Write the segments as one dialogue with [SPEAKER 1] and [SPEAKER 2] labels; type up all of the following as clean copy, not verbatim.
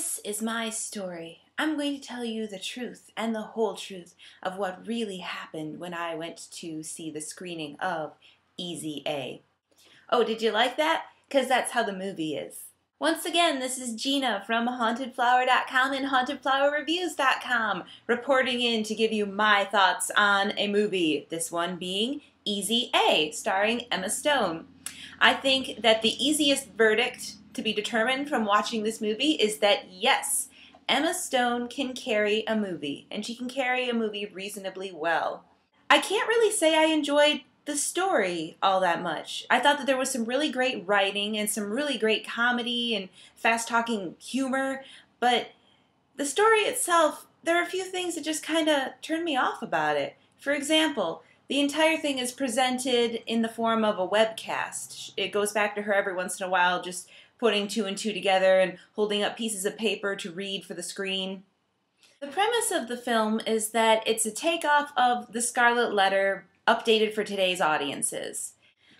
[SPEAKER 1] This is my story. I'm going to tell you the truth and the whole truth of what really happened when I went to see the screening of Easy A. Oh, did you like that? Because that's how the movie is. Once again, this is Gina from hauntedflower.com and hauntedflowerreviews.com reporting in to give you my thoughts on a movie, this one being Easy A, starring Emma Stone. I think that the easiest verdict to be determined from watching this movie is that yes, Emma Stone can carry a movie, and she can carry a movie reasonably well. I can't really say I enjoyed the story all that much. I thought that there was some really great writing and some really great comedy and fast-talking humor, but the story itself, there are a few things that just kind of turned me off about it. For example, the entire thing is presented in the form of a webcast. It goes back to her every once in a while just putting two and two together and holding up pieces of paper to read for the screen. The premise of the film is that it's a takeoff of The Scarlet Letter updated for today's audiences.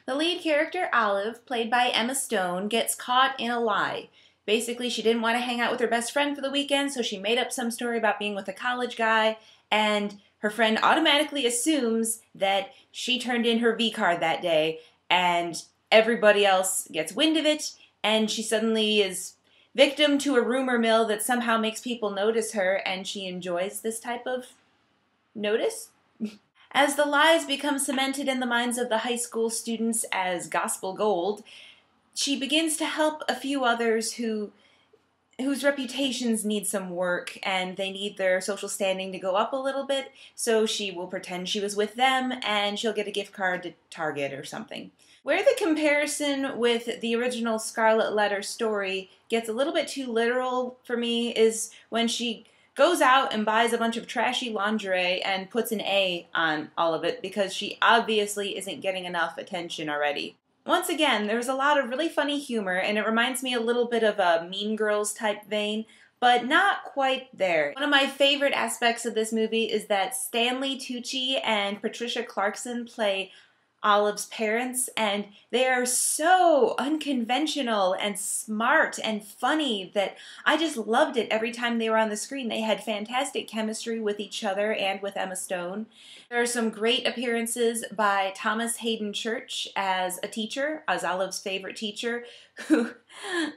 [SPEAKER 1] The lead character, Olive, played by Emma Stone, gets caught in a lie. Basically, she didn't want to hang out with her best friend for the weekend, so she made up some story about being with a college guy, and her friend automatically assumes that she turned in her V card that day, and everybody else gets wind of it, and she suddenly is victim to a rumor mill that somehow makes people notice her, and she enjoys this type of notice. As the lies become cemented in the minds of the high school students as gospel gold, she begins to help a few others whose reputations need some work and they need their social standing to go up a little bit, so she will pretend she was with them and she'll get a gift card to Target or something. Where the comparison with the original Scarlet Letter story gets a little bit too literal for me is when she goes out and buys a bunch of trashy lingerie and puts an A on all of it because she obviously isn't getting enough attention already. Once again, there's a lot of really funny humor, and it reminds me a little bit of a Mean Girls type vein, but not quite there. One of my favorite aspects of this movie is that Stanley Tucci and Patricia Clarkson play Olive's parents, and they are so unconventional and smart and funny that I just loved it every time they were on the screen. They had fantastic chemistry with each other and with Emma Stone. There are some great appearances by Thomas Hayden Church as a teacher, as Olive's favorite teacher, who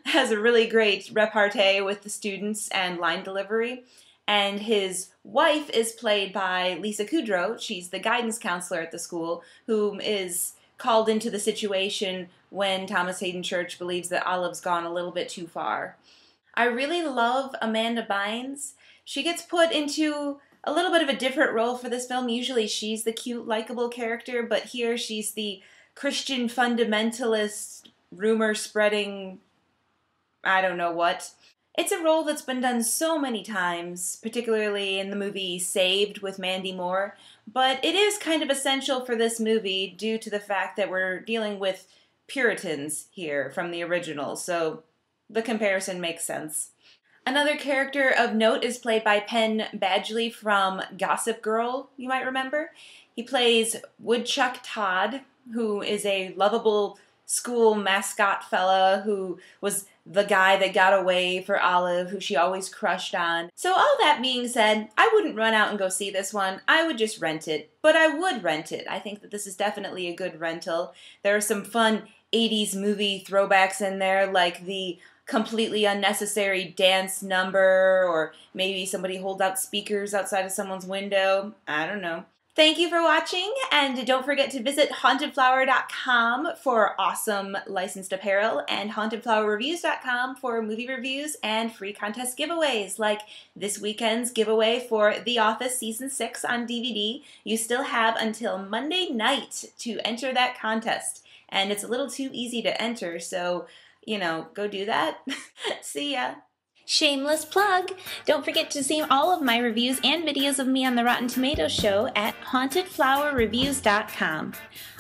[SPEAKER 1] has a really great repartee with the students and line delivery. And his wife is played by Lisa Kudrow. She's the guidance counselor at the school, who is called into the situation when Thomas Hayden Church believes that Olive's gone a little bit too far. I really love Amanda Bynes. She gets put into a little bit of a different role for this film. Usually she's the cute, likable character, but here she's the Christian fundamentalist, rumor-spreading, I don't know what. It's a role that's been done so many times, particularly in the movie Saved with Mandy Moore, but it is kind of essential for this movie due to the fact that we're dealing with Puritans here from the original, so the comparison makes sense. Another character of note is played by Penn Badgley from Gossip Girl, you might remember. He plays Woodchuck Todd, who is a lovable school mascot fella who was the guy that got away for Olive, who she always crushed on. So all that being said, I wouldn't run out and go see this one. I would just rent it, but I would rent it. I think that this is definitely a good rental. There are some fun 80s movie throwbacks in there, like the completely unnecessary dance number, or maybe somebody holds out speakers outside of someone's window. I don't know. Thank you for watching, and don't forget to visit hauntedflower.com for awesome licensed apparel and hauntedflowerreviews.com for movie reviews and free contest giveaways, like this weekend's giveaway for The Office Season 6 on DVD. You still have until Monday night to enter that contest, and it's a little too easy to enter, so, you know, go do that. See ya!
[SPEAKER 2] Shameless plug! Don't forget to see all of my reviews and videos of me on the Rotten Tomatoes show at hauntedflowerreviews.com.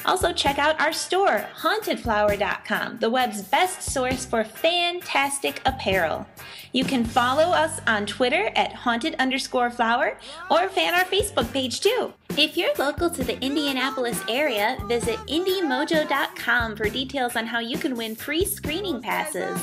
[SPEAKER 2] Also check out our store, hauntedflower.com, the web's best source for fantastic apparel. You can follow us on Twitter at haunted_flower or fan our Facebook page too. If you're local to the Indianapolis area, visit indiemojo.com for details on how you can win free screening passes.